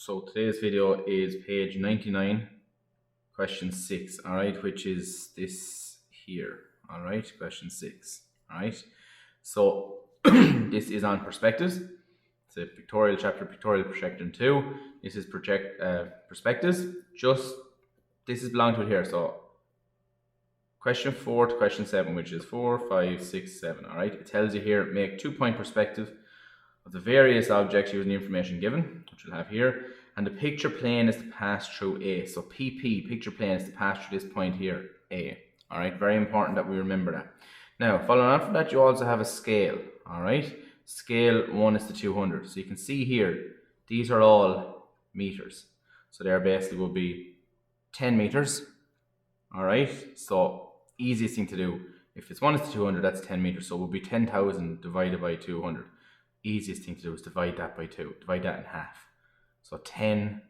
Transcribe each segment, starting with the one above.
So today's video is page 99, question 6, alright, which is this here, alright, question 6, alright. So this is on perspectives. It's a pictorial chapter, pictorial projection 2. This is perspectives. This is belong to it here. So question 4 to question 7, which is 4, 5, 6, 7, alright. It tells you here, make 2-point perspective of the various objects using the information given, which we'll have here, and the picture plane is to pass through A. So PP, picture plane, is to pass through this point here, A. Alright, very important that we remember that. Now, following on from that, you also have a scale, alright? Scale 1 is to 200. So you can see here, these are all meters. So there basically will be 10 meters, alright? So easiest thing to do, if it's 1 is to 200, that's 10 meters. So it will be 10,000 divided by 200. Easiest thing to do is divide that by 2, divide that in half. So 10,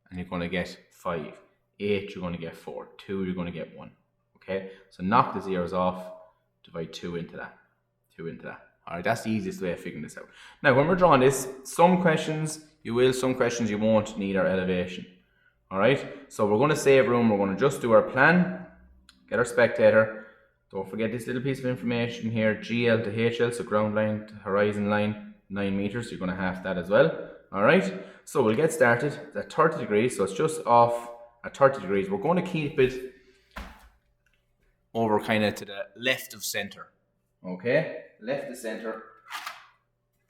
and you're going to get 5. 8, you're going to get 4. 2, you're going to get 1. Okay, so knock the zeros off, divide 2 into that. 2 into that. Alright, that's the easiest way of figuring this out. Now, when we're drawing this, some questions you will, some questions you won't need our elevation. Alright, so we're going to save room, we're going to just do our plan, get our spectator. Don't forget this little piece of information here, GL to HL, so ground line to horizon line, 9 meters. You're going to have that as well. Alright, so we'll get started at 30 degrees, so it's just off at 30 degrees. We're going to keep it over kind of to the left of center. Okay, left of center.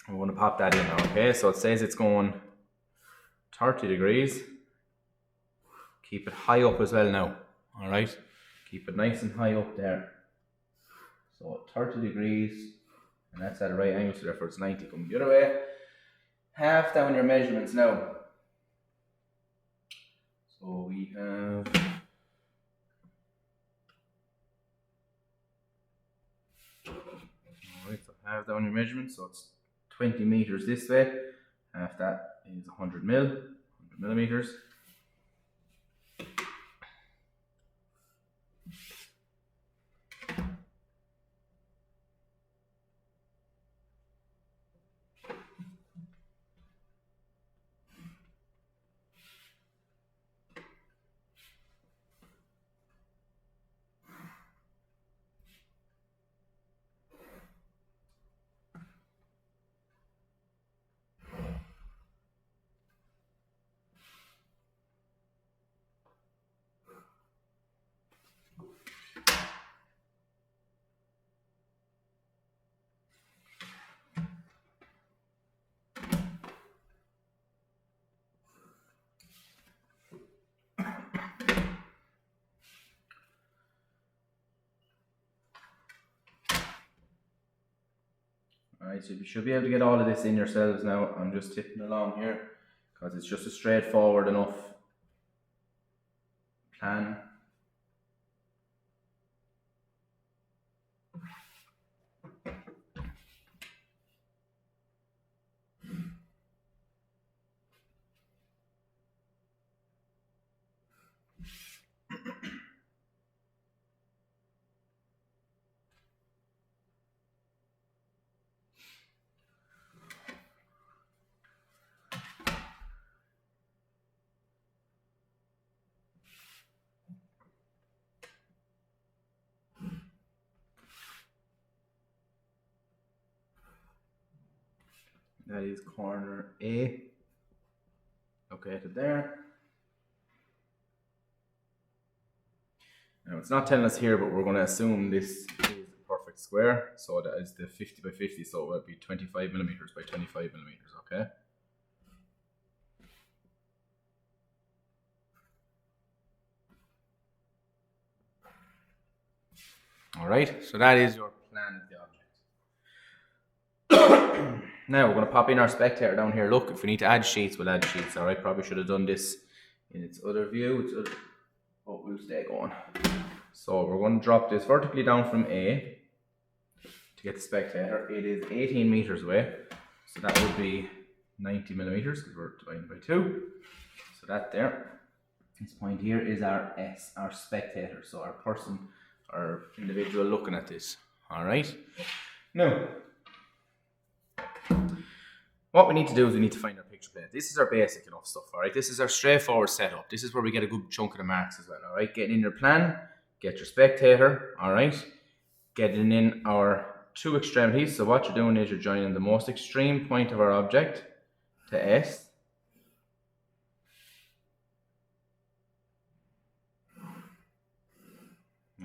I'm going to pop that in, okay? So it says it's going 30 degrees. Keep it high up as well now, alright? Keep it nice and high up there. So 30 degrees, and that's at a right angle, so therefore it's 90 coming the other way. Half down your measurements now. So we have... Alright, so half down your measurements, so it's 20 meters this way. Half that is 100 millimeters. Alright, so you should be able to get all of this in yourselves now. I'm just tipping along here because it's just a straightforward enough plan. That is corner A, located there. Now it's not telling us here, but we're going to assume this is a perfect square. So that is the 50 by 50, so it will be 25 millimeters by 25 millimeters, okay? Alright, so that is your plan of the object. Now we're going to pop in our spectator down here. Look, if we need to add sheets, we'll add sheets. Alright, probably should have done this in its other view. But we'll stay going. So we're going to drop this vertically down from A to get the spectator. It is 18 meters away. So that would be 90 millimeters because we're dividing by 2. So that there. This point here is our S, our spectator. So our person, our individual looking at this. Alright. Now, what we need to do is we need to find our picture picture plane. This is our basic enough stuff, all right? This is our straightforward setup. This is where we get a good chunk of the marks as well, all right? Getting in your plan, get your spectator, all right? Getting in our two extremities. So what you're doing is you're joining the most extreme point of our object to S.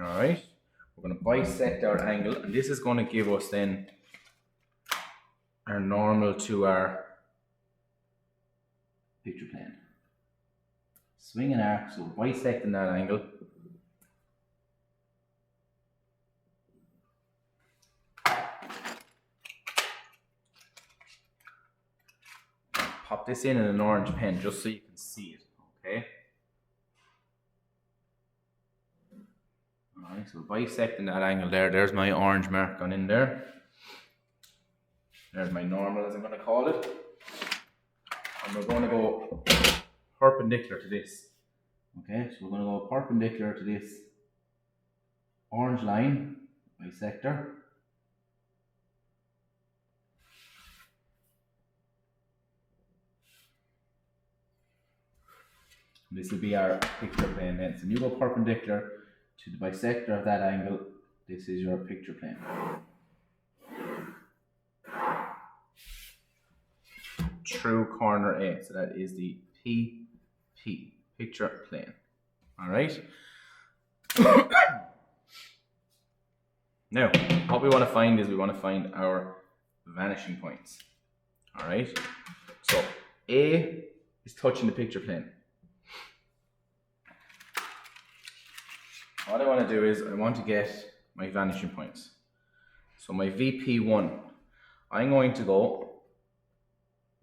All right? We're going to bisect our angle, and this is going to give us then our normal to our picture plane. Swing and arc, so bisecting that angle. Pop this in an orange pen just so you can see it, okay? Alright, so bisecting that angle there. There's my orange mark gone in there. There's my normal, as I'm going to call it. And we're going to go perpendicular to this. Okay, so we're going to go perpendicular to this orange line, bisector. This will be our picture plane then. So you go perpendicular to the bisector of that angle. This is your picture plane. True corner A. So that is the PP, picture plane. All right. Now, what we want to find is we want to find our vanishing points. All right. So A is touching the picture plane. What I want to do is I want to get my vanishing points. So my VP1, I'm going to go,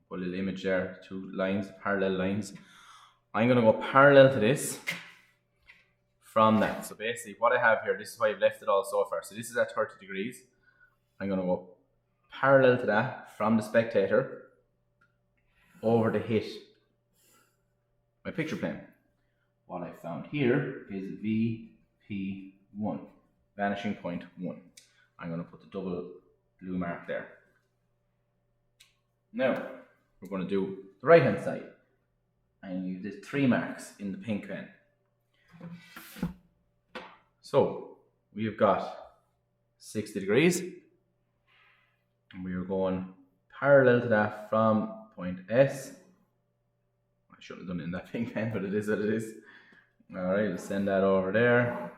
put a little image there, two lines, parallel lines. I'm going to go parallel to this from that. So basically what I have here, this is why I've left it all so far. So this is at 30 degrees. I'm going to go parallel to that from the spectator over to hit my picture plane. What I found here is VP1, vanishing point 1. I'm going to put the double blue mark there. Now, we're going to do the right hand side. And there's 3 marks in the pink pen. So, we've got 60 degrees. And we are going parallel to that from point S. I shouldn't have done it in that pink pen, but it is what it is. Alright, let's send that over there.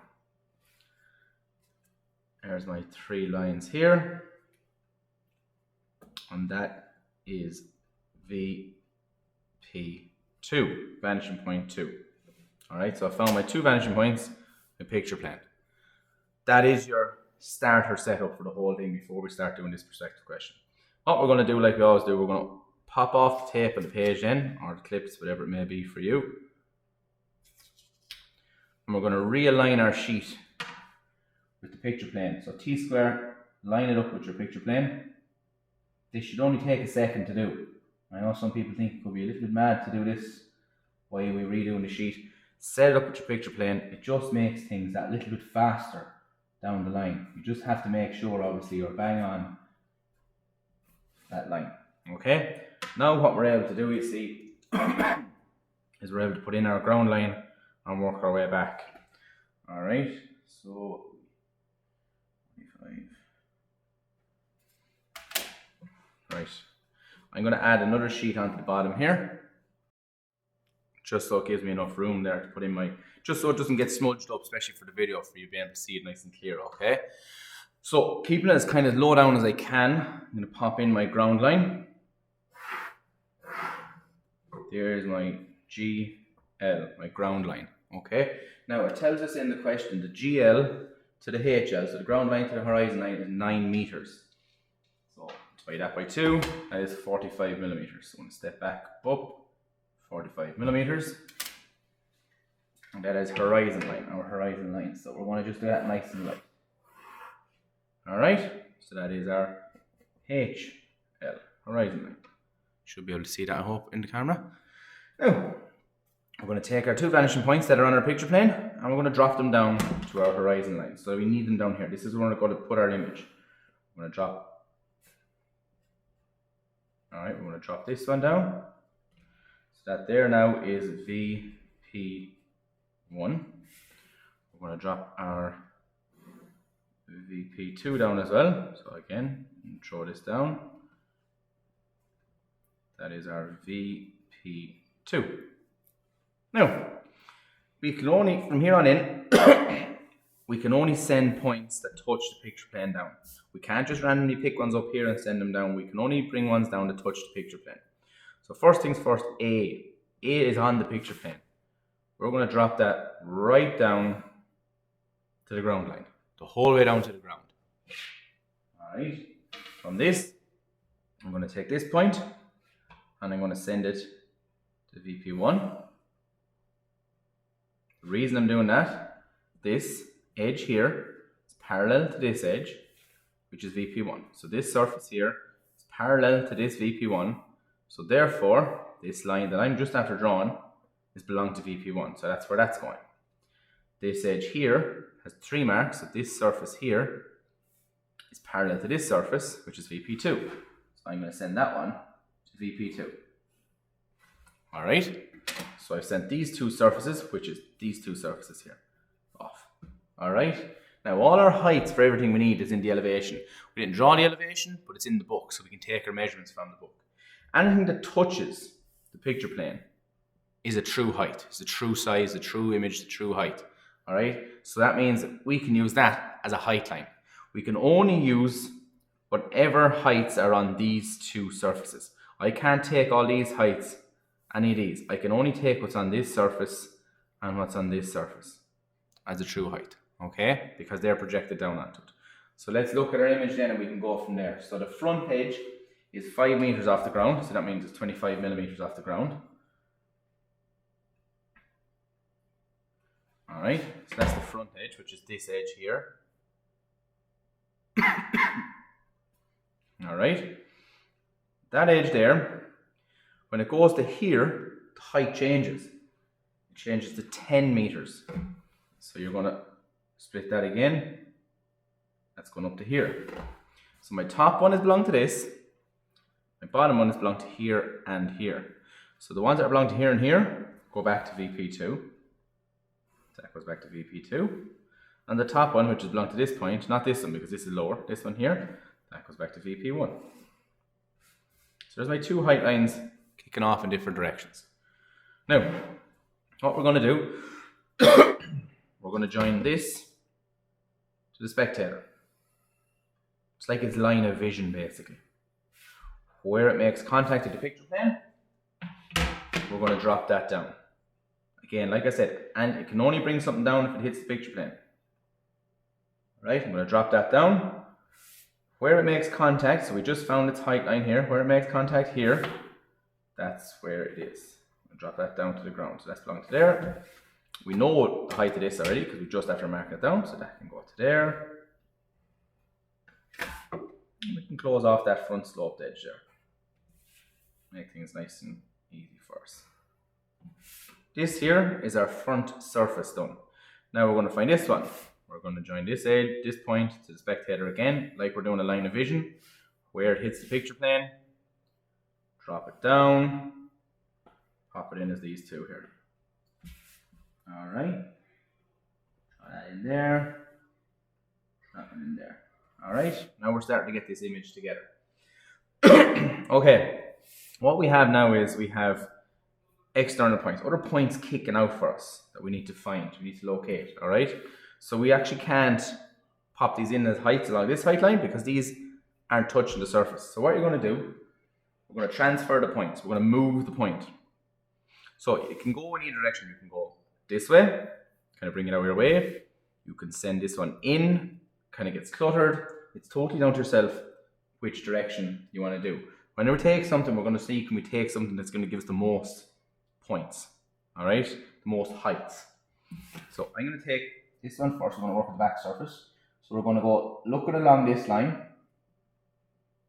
There's my 3 lines here. And that is VP2, vanishing point 2. Alright, so I found my 2 vanishing points, my picture plane. That is your starter setup for the whole thing before we start doing this perspective question. What we're going to do, like we always do, we're going to pop off the tape of the page then, or the clips, whatever it may be for you. And we're going to realign our sheet with the picture plane. So T-square, line it up with your picture plane. This should only take a second to do. I know some people think it could be a little bit mad to do this while we're redoing the sheet. Set it up with your picture plane. It just makes things that little bit faster down the line. You just have to make sure, obviously, you're bang on that line. Okay? Now what we're able to do, you see, is we're able to put in our ground line and work our way back. Alright, so 25. Right, I'm going to add another sheet onto the bottom here, just so it gives me enough room there to put in my, just so it doesn't get smudged up, especially for the video, for you being able to see it nice and clear, okay? So, keeping it as kind of low down as I can, I'm going to pop in my ground line. There's my GL, my ground line, okay? Now, it tells us in the question, the GL to the HL, so the ground line to the horizon line is 9 meters. So, divide that by 2, that is 45 millimeters. So, I'm going to step back up, 45 millimeters. And that is horizon line, our horizon line. So, we're going to just do that nice and light. Alright, so that is our HL, horizon line. Should be able to see that, I hope, in the camera. Now, we're going to take our 2 vanishing points that are on our picture plane, and we're going to drop them down to our horizon line. So we need them down here. This is where we're going to put our image. We're going to drop. Alright, we're going to drop this one down. that there now is VP1. We're going to drop our VP2 down as well. So again, throw this down. That is our VP2. Now, we can only, from here on in, we can only send points that touch the picture plane down. We can't just randomly pick ones up here and send them down. We can only bring ones down that touch the picture plane. So first things first, A. A is on the picture plane. We're going to drop that right down to the ground line. The whole way down to the ground. Alright. From this, I'm going to take this point and I'm going to send it to VP1. The reason I'm doing that, this edge here is parallel to this edge, which is VP1. So this surface here is parallel to this VP1. So therefore, this line that I'm just after drawing is belong to VP1. So that's where that's going. This edge here has 3 marks. So this surface here is parallel to this surface, which is VP2. So I'm going to send that one to VP2. All right. So I've sent these 2 surfaces, which is these 2 surfaces here, off. All right. Now all our heights for everything we need is in the elevation. We didn't draw the elevation, but it's in the book, so we can take our measurements from the book. Anything that touches the picture plane is a true height. It's a true size, a true image, the true height. All right. So that means we can use that as a height line. We can only use whatever heights are on these 2 surfaces. I can't take all these heights, any of these. I can only take what's on this surface and what's on this surface as a true height, okay? Because they're projected down onto it. So let's look at our image then and we can go from there. So the front edge is 5 meters off the ground, so that means it's 25 millimeters off the ground. All right, so that's the front edge, which is this edge here. All right, that edge there, when it goes to here, the height changes. It changes to 10 meters. So you're going to split that again. That's going up to here. So my top one is belong to this. My bottom one is belong to here and here. So the ones that belong to here and here go back to VP2. That goes back to VP2. And the top one, which is belong to this point, not this one because this is lower, this one here, that goes back to VP1. So there's my 2 height lines kicking off in different directions. Now, what we're going to do, we're going to join this to the spectator. It's like its line of vision, basically. Where it makes contact with the picture plane, we're going to drop that down. Again, like I said, and it can only bring something down if it hits the picture plane. Right, I'm going to drop that down. Where it makes contact, so we just found its height line here. Where it makes contact here, that's where it is. I'm going to drop that down to the ground. So that's belong to there. We know the height of this already because we just have to mark it down. So that can go to there. We can close off that front sloped edge there. Make things nice and easy for us. This here is our front surface done. Now we're going to find this one. We're going to join this edge, this point to the spectator again, like we're doing a line of vision. Where it hits the picture plane, drop it down, pop it in as these 2 here. All right, draw that in there, drop it in there. All right, now we're starting to get this image together. Okay, what we have now is we have external points, other points kicking out for us that we need to find, we need to locate, all right? So we actually can't pop these in as heights along this height line because these aren't touching the surface. So what you're going to do, we're going to transfer the points. We're going to move the point. So it can go in either direction. You can go this way, kind of bring it out your way. You can send this one in, kind of gets cluttered. It's totally down to yourself which direction you want to do. When we take something, we're going to see, can we take something that's going to give us the most points, all right? The most heights. So I'm going to take this one first. We're going to work with the back surface. So we're going to go look at along this line.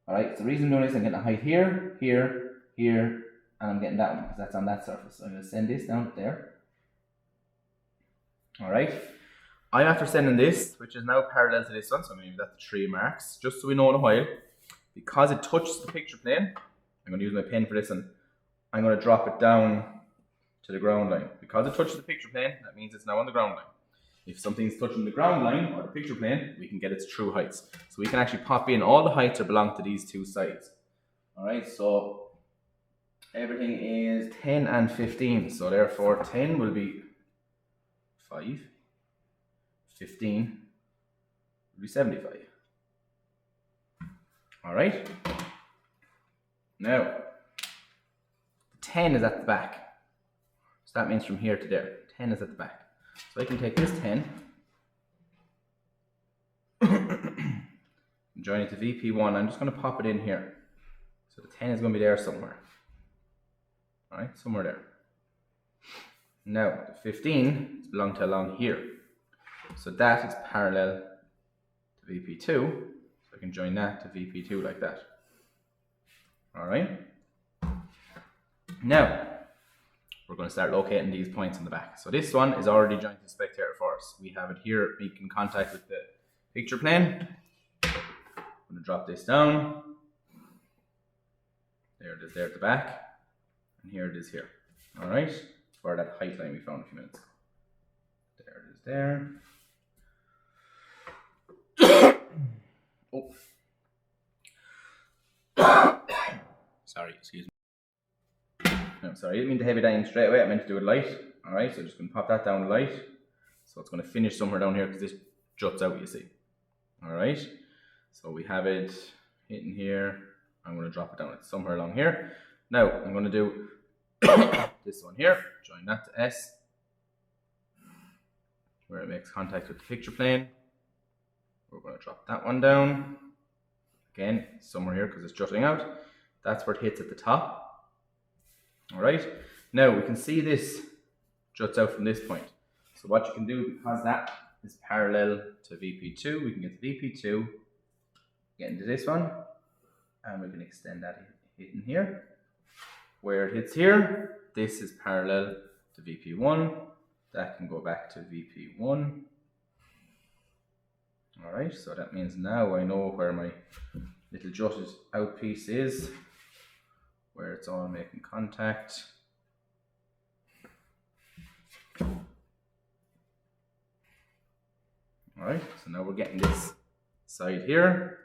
All right, so the reason I'm doing this, I'm getting a height here, here, here, and I'm getting that one because that's on that surface. So I'm going to send this down there. All right, I'm after sending this, which is now parallel to this one, so maybe that's 3 marks, just so we know in a while. Because it touches the picture plane, I'm going to use my pen for this one. I'm going to drop it down to the ground line. Because it touches the picture plane, that means it's now on the ground line. If something's touching the ground line or the picture plane, we can get its true heights. So we can actually pop in all the heights that belong to these two sides. Alright, so everything is 10 and 15. So therefore 10 will be 5. 15 will be 75. Alright. Now, 10 is at the back. So that means from here to there. 10 is at the back. So I can take this 10 and join it to VP1. I'm just going to pop it in here. So the 10 is going to be there somewhere. Alright, somewhere there. Now, the 15 belongs to along here. So that is parallel to VP2. So I can join that to VP2 like that. Alright. Now, we're going to start locating these points in the back. So this one is already joined to the spectator for us. We have it here making contact with the picture plane. I'm going to drop this down. There it is there at the back. And here it is here. Alright, for that height line we found a few minutes ago. There it is there. Oh. Sorry, excuse me. No, sorry, I didn't mean to heavy down straight away. I meant to do it light. Alright, so just going to pop that down light. So it's going to finish somewhere down here because this juts out, you see. Alright, so we have it hitting here. I'm going to drop it down somewhere along here. Now, I'm going to do this one here. Join that to S, where it makes contact with the picture plane. We're going to drop that one down. Again, somewhere here because it's jutting out. That's where it hits at the top. Alright, now we can see this juts out from this point. So what you can do, because that is parallel to VP2, we can get to VP2, get into this one, and we can extend that hitting here. Where it hits here, this is parallel to VP1, that can go back to VP1. Alright, so that means now I know where my little jutted out piece is, where it's all making contact. Alright, so now we're getting this side here.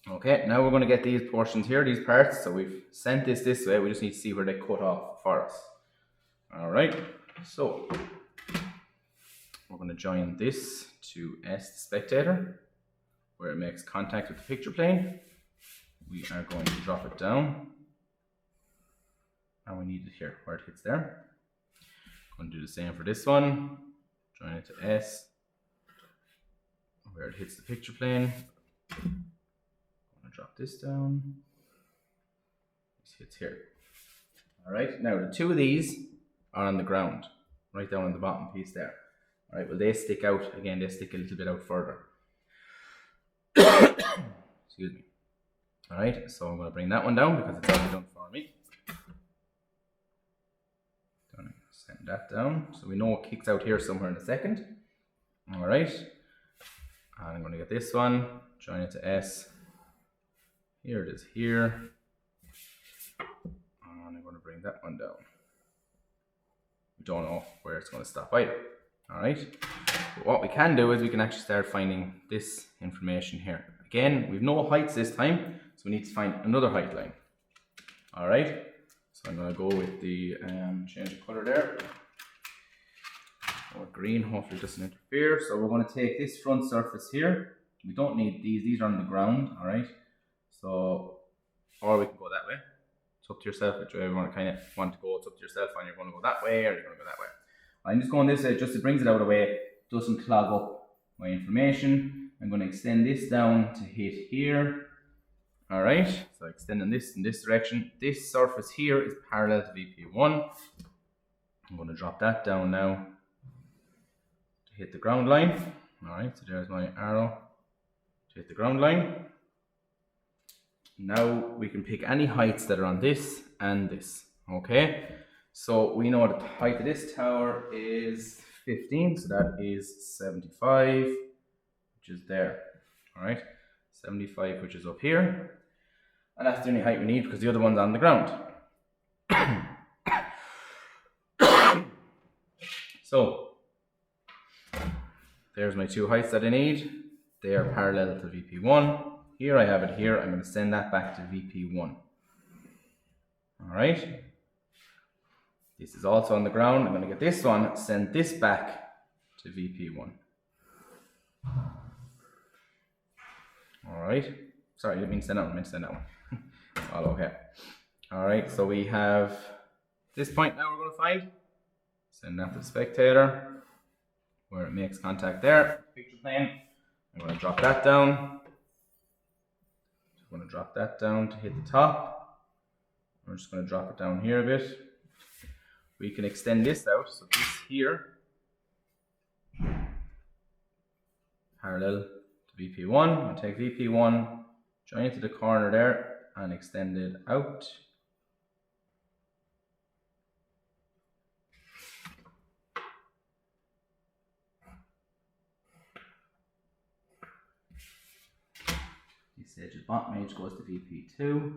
Okay, now we're going to get these portions here, these parts. So we've sent this way, we just need to see where they cut off for us. Alright, so we're going to join this to S, the spectator, where it makes contact with the picture plane. We are going to drop it down. And we need it here, where it hits there. I'm going to do the same for this one. Join it to S, where it hits the picture plane. I'm going to drop this down. This hits here. Alright, now the two of these are on the ground, right down on the bottom piece there. Alright, well they stick out, again they stick a little bit out further. Excuse me. Alright, so I'm going to bring that one down because it's already done for me. Send that down, so we know it kicks out here somewhere in a second. Alright, and I'm going to get this one, join it to S. Here it is here. And I'm going to bring that one down. We don't know where it's going to stop either. Alright, but what we can do is we can actually start finding this information here. Again, we've no heights this time, so we need to find another height line. Alright. So I'm going to go with the change of colour there, or green, hopefully it doesn't interfere. So we're going to take this front surface here. We don't need these are on the ground, alright. So, or we can go that way. It's up to yourself, which way you want to want to go. It's up to yourself, and you're going to go that way or you're going to go that way. I'm just going this way, just it brings it out of the way, doesn't clog up my information. I'm going to extend this down to hit here. Alright, so extending this in this direction. This surface here is parallel to VP1. I'm going to drop that down now to hit the ground line. Alright, so there's my arrow to hit the ground line. Now we can pick any heights that are on this and this. Okay, so we know the height of this tower is 15, so that is 75, which is there. Alright, 75, which is up here. And that's the only height we need because the other one's on the ground. So there's my two heights that I need. They are parallel to VP1. Here I have it here. I'm going to send that back to VP1. Alright. This is also on the ground. I'm going to get this one, send this back to VP1. Alright. Sorry, I didn't mean to send that one. I meant to send that one. All okay. Alright, so we have this point now we're going to find. Send that to the spectator, where it makes contact there. Picture plane. I'm going to drop that down. Just going to drop that down to hit the top. We're just going to drop it down here a bit. We can extend this out, so this here, parallel to VP1. I'll take VP1, join it to the corner there, and extend it out. This edge of bottom edge goes to VP2.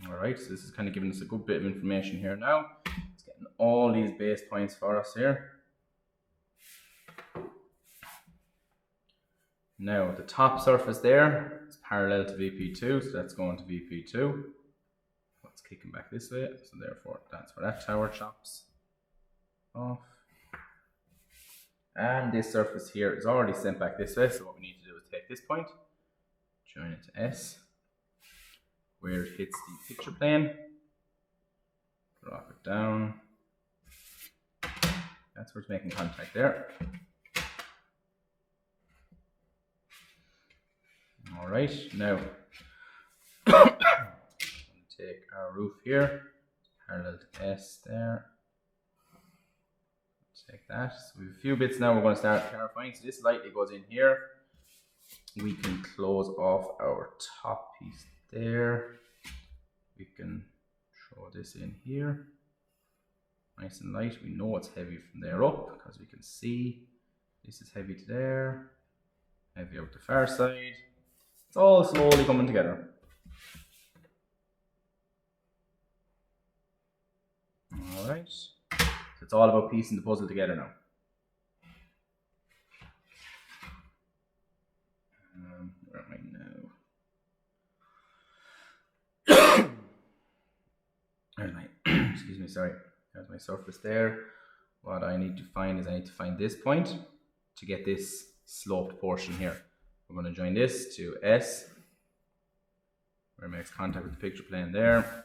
Alright, so this is kind of giving us a good bit of information here now. It's getting all these base points for us here. Now the top surface there is parallel to VP2, so that's going to VP2. It's kicking back this way, so therefore that's where that tower chops off. And this surface here is already sent back this way, so what we need to do is take this point, join it to S, where it hits the picture plane, drop it down. That's where it's making contact there. Alright, now take our roof here, parallel to S there. Take that. So we have a few bits now we're going to start clarifying. So this lightly goes in here. We can close off our top piece there. We can throw this in here. Nice and light. We know it's heavy from there up because we can see this is heavy to there. Heavy out the far side. It's all slowly coming together. Alright. So it's all about piecing the puzzle together now. Where am I now? There's my, excuse me, sorry. There's my surface there. What I need to find is I need to find this point to get this sloped portion here. We're going to join this to S, where it makes contact with the picture plane there.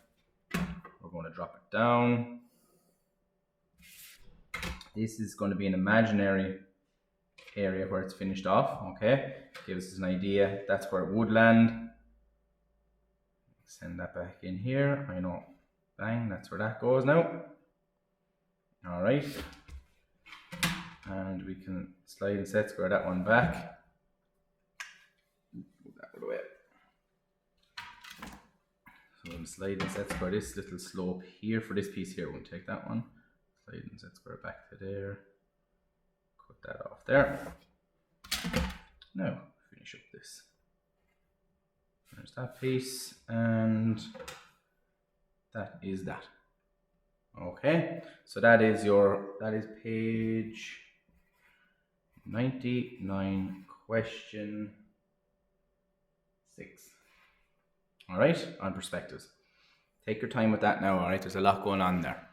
We're going to drop it down. This is going to be an imaginary area where it's finished off, okay? Gives us an idea. That's where it would land. Send that back in here. I know, bang, that's where that goes now. All right. And we can slide and set square that one back. Move that one away. So we'll slide and set square this little slope here for this piece here. We'll take that one. Slide and set square back to there. Cut that off there. Now finish up this. There's that piece, and that is that. Okay, so that is page 99, question 6. All right, on perspectives. Take your time with that now. All right, there's a lot going on there.